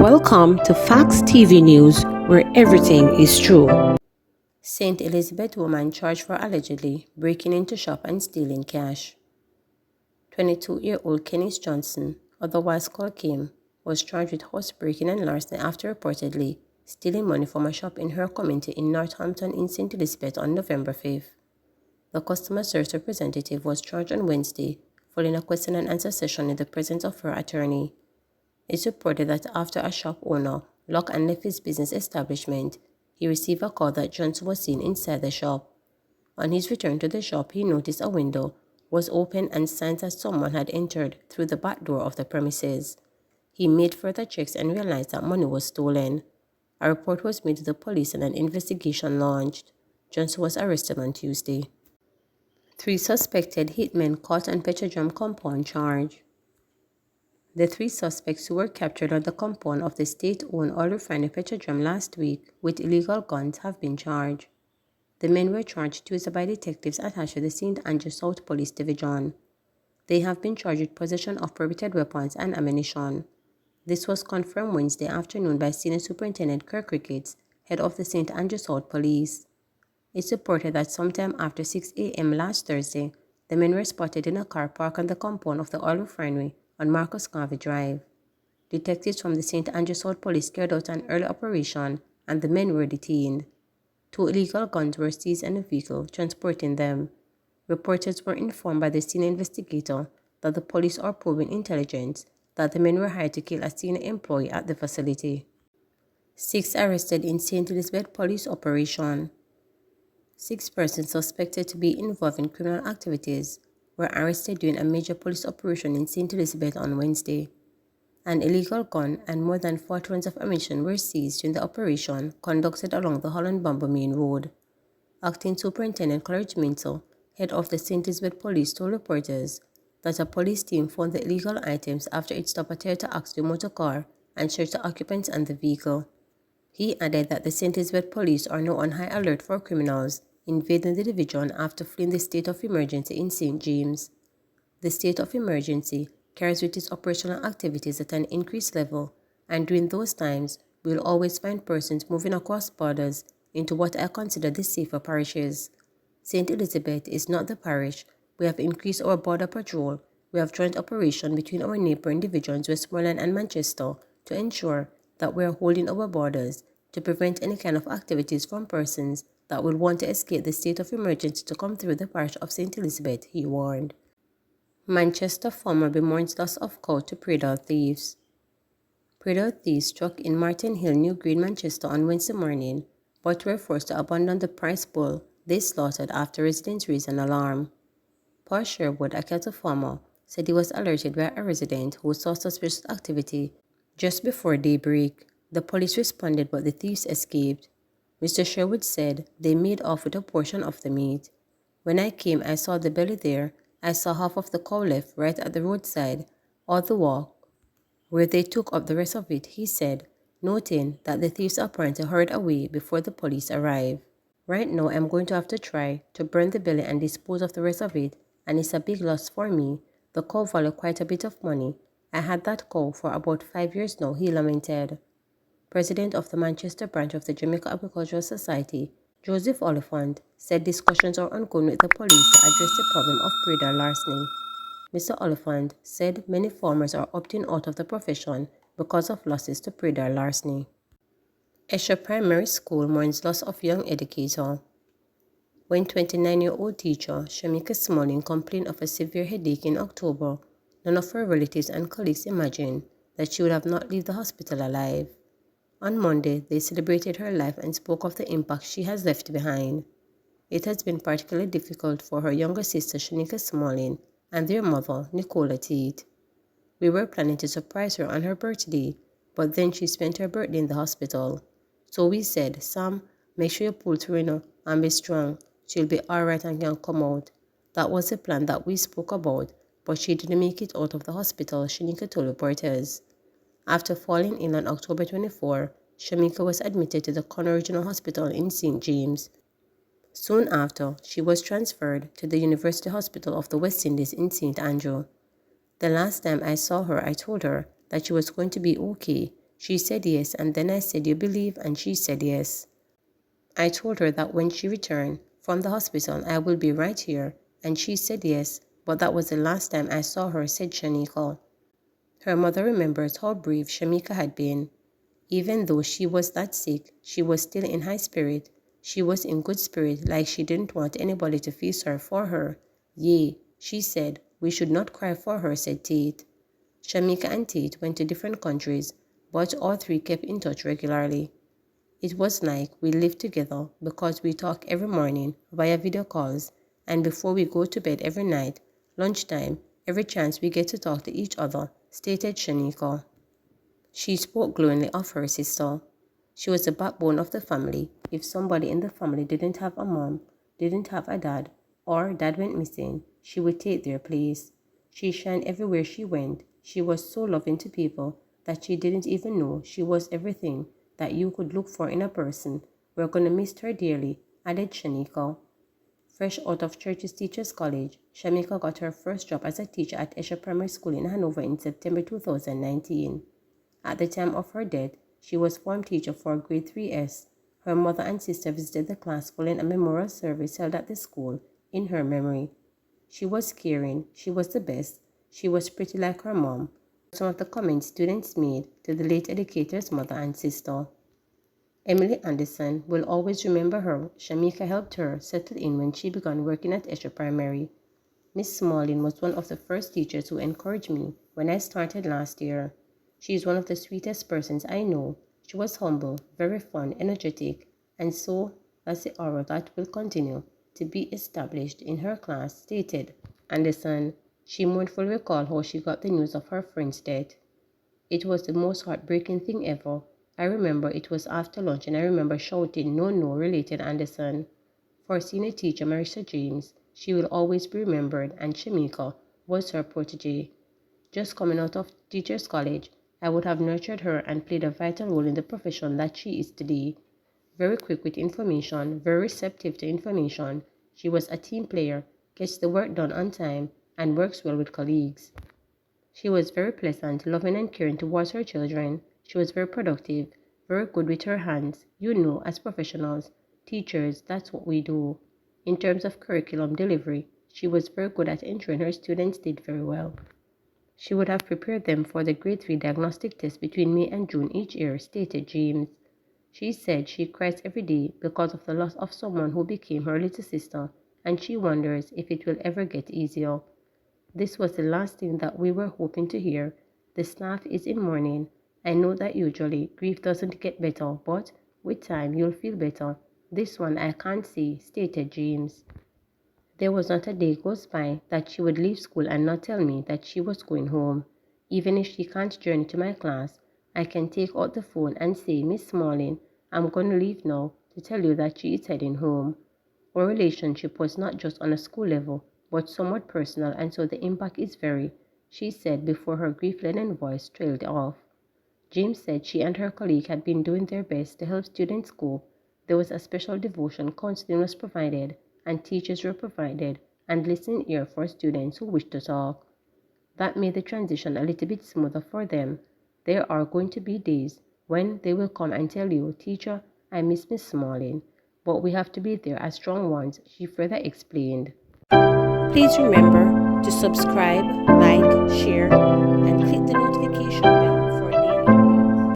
Welcome to Facts TV News, where everything is true. St. Elizabeth woman charged for allegedly breaking into shop and stealing cash. 22-year-old Kenneth Johnson, otherwise called Kim, was charged with housebreaking and larceny after reportedly stealing money from a shop in her community in Northampton in St. Elizabeth on November 5th. The customer service representative was charged on Wednesday following a question and answer session in the presence of her attorney. It's reported that after a shop owner locked and left his business establishment, he received a call that Johnson was seen inside the shop. On his return to the shop, he noticed a window was open and signs that someone had entered through the back door of the premises. He made further checks and realized that money was stolen. A report was made to the police and an investigation launched. Johnson was arrested on Tuesday. 3 suspected hitmen caught on Petrodrum compound charge. The 3 suspects who were captured on the compound of the state-owned oil refinery Petrodrum last week with illegal guns have been charged. The men were charged Tuesday by detectives attached to the St. Andrew South Police Division. They have been charged with possession of prohibited weapons and ammunition. This was confirmed Wednesday afternoon by Senior Superintendent Kirk Ricketts, head of the St. Andrew South Police. It's reported that sometime after 6 a.m. last Thursday, the men were spotted in a car parked on the compound of the oil refinery on Marcus Garvey Drive. Detectives from the St. Andrew South Police carried out an early operation and the men were detained. 2 illegal guns were seized and a vehicle transporting them. Reporters were informed by the senior investigator that the police are probing intelligence that the men were hired to kill a senior employee at the facility. 6 arrested in St. Elizabeth police operation. 6 persons suspected to be involved in criminal activities were arrested during a major police operation in St. Elizabeth on Wednesday. An illegal gun and more than 40 rounds of ammunition were seized during the operation conducted along the Holland Bamboo Main Road. Acting Superintendent Coleridge Minto, head of the St. Elizabeth Police, told reporters that a police team found the illegal items after it stopped a Toyota Axle motor car and searched the occupants and the vehicle. He added that the St. Elizabeth Police are now on high alert for criminals invading the division after fleeing the state of emergency in St. James. The state of emergency carries with its operational activities at an increased level, and during those times, we will always find persons moving across borders into what I consider the safer parishes. St. Elizabeth is not the parish. We have increased our border patrol. We have joint operation between our neighboring divisions, Westmoreland and Manchester, to ensure that we are holding our borders to prevent any kind of activities from persons that will want to escape the state of emergency to come through the parish of St. Elizabeth, he warned. Manchester farmer bemoans loss of cow to predar thieves. Predar thieves struck in Martin Hill, New Green, Manchester on Wednesday morning, but were forced to abandon the prize bull they slaughtered after residents raised an alarm. Paul Sherwood, a cattle farmer, said he was alerted by a resident who saw suspicious activity just before daybreak. The police responded, but the thieves escaped. Mr. Sherwood said they made off with a portion of the meat. When I came, I saw the belly there. I saw half of the cow left right at the roadside, or the walk, where they took up the rest of it, he said, noting that the thieves apparently hurried away before the police arrived. Right now, I'm going to have to try to burn the belly and dispose of the rest of it, and it's a big loss for me. The cow valued quite a bit of money. I had that cow for about 5 years now, he lamented. President of the Manchester branch of the Jamaica Agricultural Society, Joseph Oliphant, said discussions are ongoing with the police to address the problem of predar larceny. Mr. Oliphant said many farmers are opting out of the profession because of losses to predar larceny. Esher Primary School mourns loss of young educator. When 29-year-old teacher Shamika complained of a severe headache in October, none of her relatives and colleagues imagined that she would have not left the hospital alive. On Monday, they celebrated her life and spoke of the impact she has left behind. It has been particularly difficult for her younger sister Shamika and their mother, Nicola Tate. We were planning to surprise her on her birthday, but then she spent her birthday in the hospital. So we said, Sam, make sure you pull through her and be strong. She'll be alright and can come out. That was the plan that we spoke about, but she didn't make it out of the hospital, Shamika told reporters. After falling ill on October 24, Shamika was admitted to the Connor Regional Hospital in St. James. Soon after, she was transferred to the University Hospital of the West Indies in St. Andrew. The last time I saw her, I told her that she was going to be okay. She said yes, and then I said, "You believe?" And she said yes. I told her that when she returned from the hospital, I will be right here, and she said yes, but that was the last time I saw her, said Shamika. Her mother remembers how brave Shamika had been. Even though she was that sick, she was still in high spirit. She was in good spirit, like she didn't want anybody to feel sorry for her. "Yea," she said, "we should not cry for her," said Tate. Shamika and Tate went to different countries, but all three kept in touch regularly. It was like we lived together because we talk every morning via video calls, and before we go to bed every night, lunchtime, every chance we get to talk to each other, stated Shamika. She spoke glowingly of her sister. She was the backbone of the family. If somebody in the family didn't have a mom, didn't have a dad, or dad went missing, she would take their place. She shined everywhere she went. She was so loving to people that she didn't even know she was everything that you could look for in a person. "We're gonna miss her dearly," added Shamika. Fresh out of Church's Teachers College, Shamika got her first job as a teacher at Esher Primary School in Hanover in September 2019. At the time of her death, she was form teacher for grade 3S. Her mother and sister visited the class following a memorial service held at the school in her memory. She was caring, she was the best, she was pretty like her mom. Some of the comments students made to the late educator's mother and sister. Emily Anderson will always remember her. Shamika helped her settle in when she began working at Esher Primary. Miss Smalling was one of the first teachers who encouraged me when I started last year. She is one of the sweetest persons I know. She was humble, very fun, energetic, and so that's the aura that will continue to be established in her class, stated Anderson. She mournfully recalled how she got the news of her friend's death. "It was the most heartbreaking thing ever. I remember it was after lunch and I remember shouting, 'No, no,'" related Anderson. For senior teacher Marissa James, she will always be remembered, and Shamika was her protege. Just coming out of Teachers College, I would have nurtured her and played a vital role in the profession that she is today. Very quick with information, very receptive to information. She was a team player, gets the work done on time, and works well with colleagues. She was very pleasant, loving and caring towards her children. She was very productive, very good with her hands. You know, as professionals, teachers, that's what we do. In terms of curriculum delivery, she was very good at ensuring her students did very well. She would have prepared them for the grade 3 diagnostic test between May and June each year, stated James. She said she cries every day because of the loss of someone who became her little sister, and she wonders if it will ever get easier. "This was the last thing that we were hoping to hear. The staff is in mourning. I know that usually grief doesn't get better, but with time you'll feel better. This one I can't see," stated James. "There was not a day goes by that she would leave school and not tell me that she was going home. Even if she can't journey to my class, I can take out the phone and say, 'Miss Smalling, I'm going to leave now to tell you that she is heading home.'" Our relationship was not just on a school level, but somewhat personal, and so the impact is very, she said before her grief-laden voice trailed off. James said she and her colleague had been doing their best to help students cope. There was a special devotion, counseling was provided, and teachers were provided, and listening ear for students who wished to talk. That made the transition a little bit smoother for them. There are going to be days when they will come and tell you, "Teacher, I miss Miss Smalling," but we have to be there as strong ones, she further explained. Please remember to subscribe, like, share,